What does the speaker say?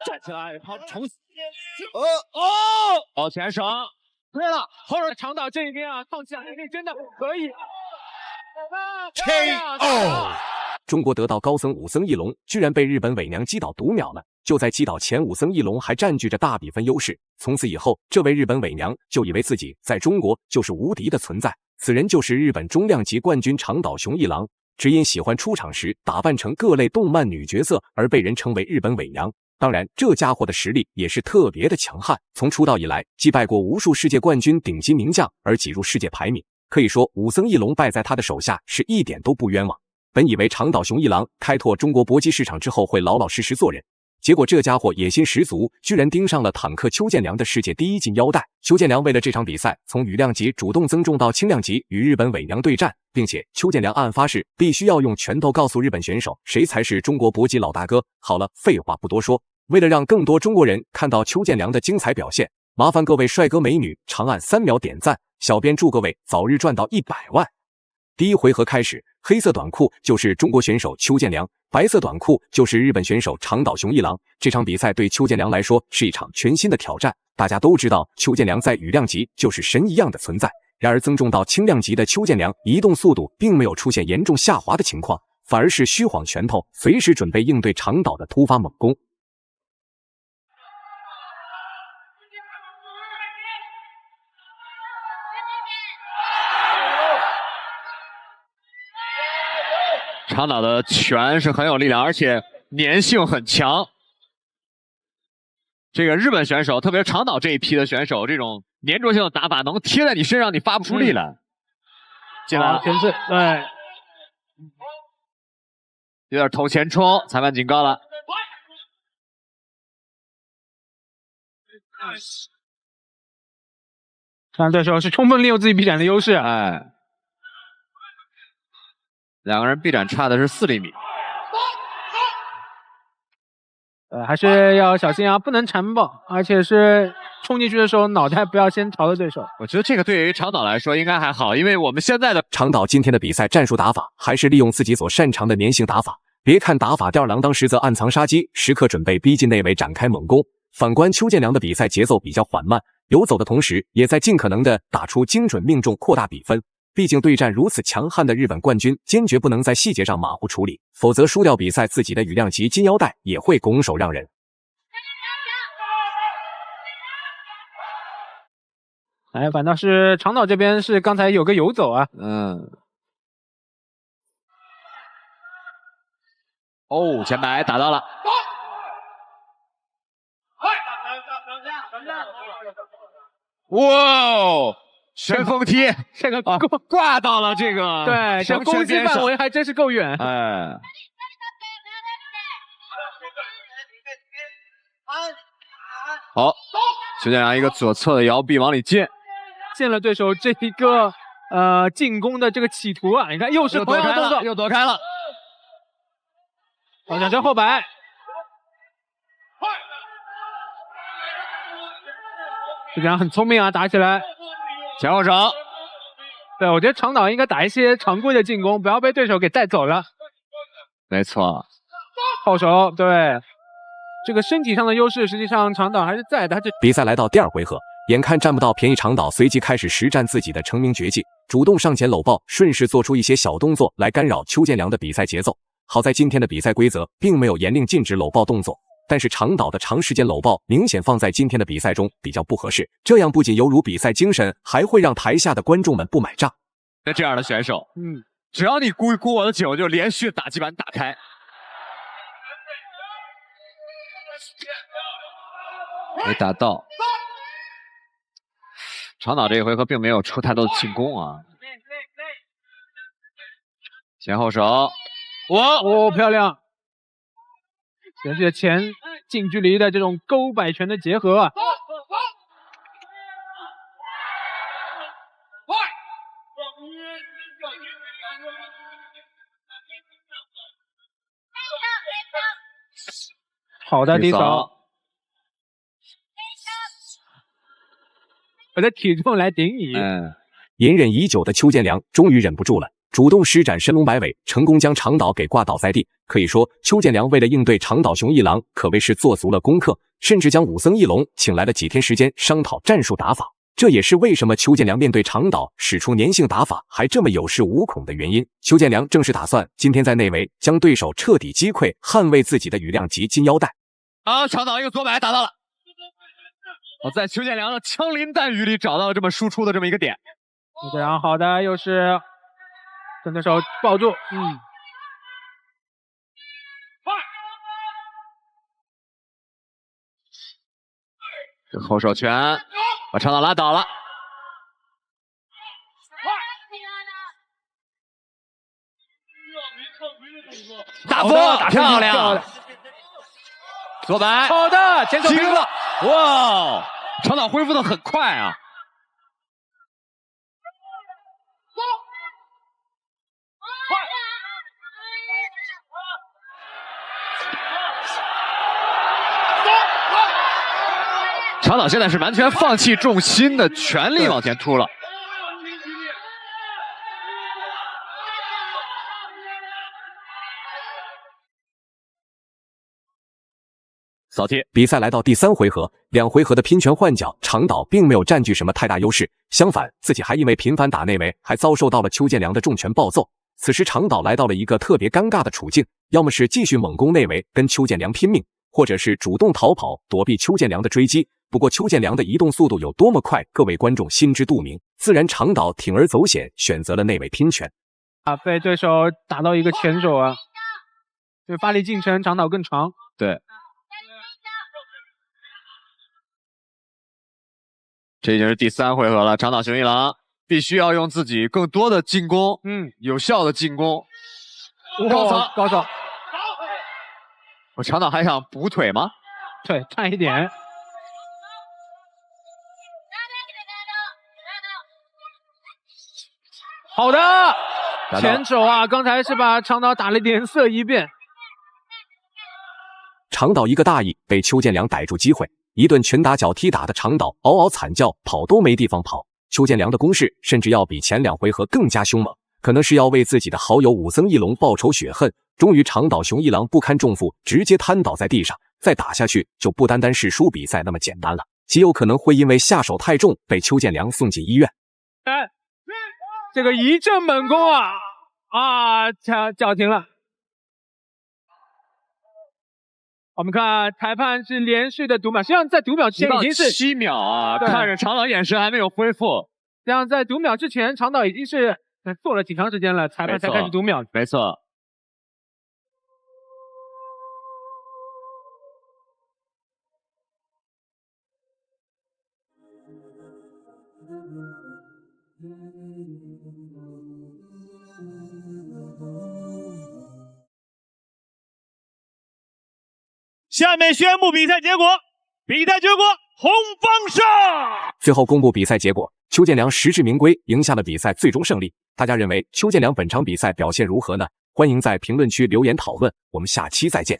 站起来，好，重新。往前省。对了，后边长岛这一边啊，放弃啊，那真的可以。KO。中国得到高僧武僧义龙居然被日本伪娘击倒读秒了。就在击倒前，武僧义龙还占据着大比分优势。从此以后，这位日本伪娘就以为自己在中国就是无敌的存在。此人就是日本中量级冠军长岛雄一郎，只因喜欢出场时打扮成各类动漫女角色而被人称为日本伪娘。当然，这家伙的实力也是特别的强悍，从出道以来击败过无数世界冠军顶级名将而挤入世界排名。可以说，武僧义龙败在他的手下是一点都不冤枉。本以为长岛雄一郎开拓中国搏击市场之后会老老实实做人，结果这家伙野心十足，居然盯上了坦克邱建良的世界第一金腰带。邱建良为了这场比赛，从羽量级主动增重到轻量级与日本伪娘对战，并且邱建良暗发誓必须要用拳头告诉日本选手谁才是中国搏击老大哥。好了，废话不多说，为了让更多中国人看到邱建良的精彩表现，麻烦各位帅哥美女长按3秒点赞，小编祝各位早日赚到100万。第一回合开始，黑色短裤就是中国选手邱建良，白色短裤就是日本选手长岛雄一郎。这场比赛对邱建良来说是一场全新的挑战。大家都知道邱建良在羽量级就是神一样的存在，然而增重到轻量级的邱建良移动速度并没有出现严重下滑的情况，反而是虚晃拳头，随时准备应对长岛的突发猛攻。长岛的拳是很有力量，而且粘性很强。这个日本选手，特别是长岛这一批的选手，这种粘着性的打法能贴在你身上，你发不出力来。进来了，前刺，对，有点头前冲，裁判警告了。看对手是充分利用自己臂展的优势，哎。两个人臂展差的是4厘米，还是要小心啊，不能缠抱，而且是冲进去的时候脑袋不要先朝着对手。我觉得这个对于长岛来说应该还好，因为我们现在的长岛今天的比赛战术打法还是利用自己所擅长的粘性打法。别看打法吊儿郎当，实则暗藏杀机，时刻准备逼近内围展开猛攻。反观邱建良的比赛节奏比较缓慢，游走的同时也在尽可能的打出精准命中，扩大比分。毕竟对战如此强悍的日本冠军，坚决不能在细节上马虎处理，否则输掉比赛，自己的羽量级金腰带也会拱手让人。哎，反倒是长岛这边是刚才有个游走啊，哦，前摆打到了，哇哦！旋风踢，这个挂到了这个，对，这攻击范围还真是够远。哎，好，就这样一个左侧的摇臂往里进，见了对手这一个进攻的这个企图啊，你看又是同样的动作，又躲开了，转身后摆。这样很聪明啊，打起来。前后手，对，我觉得长岛应该打一些常规的进攻，不要被对手给带走了。没错，后手，对，这个身体上的优势，实际上长岛还是在的。比赛来到第2回合，眼看占不到便宜，长岛随即开始实战自己的成名绝技，主动上前搂抱，顺势做出一些小动作来干扰邱建良的比赛节奏。好在今天的比赛规则并没有严令禁止搂抱动作。但是长岛的长时间搂抱明显放在今天的比赛中比较不合适，这样不仅有辱比赛精神，还会让台下的观众们不买账。这样的选手，只要你鼓我的酒，就连续打击板打开。没打到。长岛这一回合并没有出太多的进攻啊。前后手，哦，漂亮！连续前近距离的这种勾摆拳的结合啊，好的低扫，我的体重来顶你。隐忍已久的邱建良终于忍不住了，主动施展神龙摆尾，成功将长岛给挂倒在地。可以说，邱建良为了应对长岛雄一郎，可谓是做足了功课，甚至将武僧义龙请来了几天时间商讨战术打法。这也是为什么邱建良面对长岛使出粘性打法还这么有恃无恐的原因。邱建良正是打算今天在内围将对手彻底击溃，捍卫自己的羽量级金腰带。长岛一个左摆打到了，在邱建良的枪林弹雨里找到了这么输出的这么一个点。非常好的，又是跟对手抱住，这后手拳把长岛拉倒了。大风漂亮，左摆好的，前手击了，哇，长岛恢复的很快啊。长岛现在是完全放弃重心的，全力往前突了。扫踢。比赛来到第3回合，2回合的拼拳换脚，长岛并没有占据什么太大优势，相反，自己还因为频繁打内围，还遭受到了邱建良的重拳暴揍。此时长岛来到了一个特别尴尬的处境，要么是继续猛攻内围跟邱建良拼命，或者是主动逃跑躲避邱建良的追击。不过邱建良的移动速度有多么快，各位观众心知肚明。自然长岛铤而走险，选择了内围拼拳。被对手打到一个前手啊，对，发力进程长岛更长。对，这已经是第3回合了，长岛雄一郎必须要用自己更多的进攻，有效的进攻。高潮！我长岛还想补腿吗？对，差一点。好的，前手啊，刚才是把长岛打了脸色一变。长岛一个大意，被邱建良逮住机会，一顿拳打脚踢打的长岛嗷嗷惨叫，跑都没地方跑。邱建良的攻势甚至要比前2回合更加凶猛，可能是要为自己的好友武僧义龙报仇雪恨。终于长岛雄一郎不堪重负，直接瘫倒在地上，再打下去就不单单是输比赛那么简单了，极有可能会因为下手太重被邱建良送进医院。这个一阵猛攻叫停了。我们看裁判是连续的读秒，实际上在读秒之前已经是7秒啊，看着长岛眼神还没有恢复。这样在读秒之前，长岛已经是做了挺长时间了，裁判才开始读秒。没错。下面宣布比赛结果，红方胜。最后公布比赛结果，邱建良实至名归，赢下了比赛最终胜利。大家认为邱建良本场比赛表现如何呢？欢迎在评论区留言讨论，我们下期再见。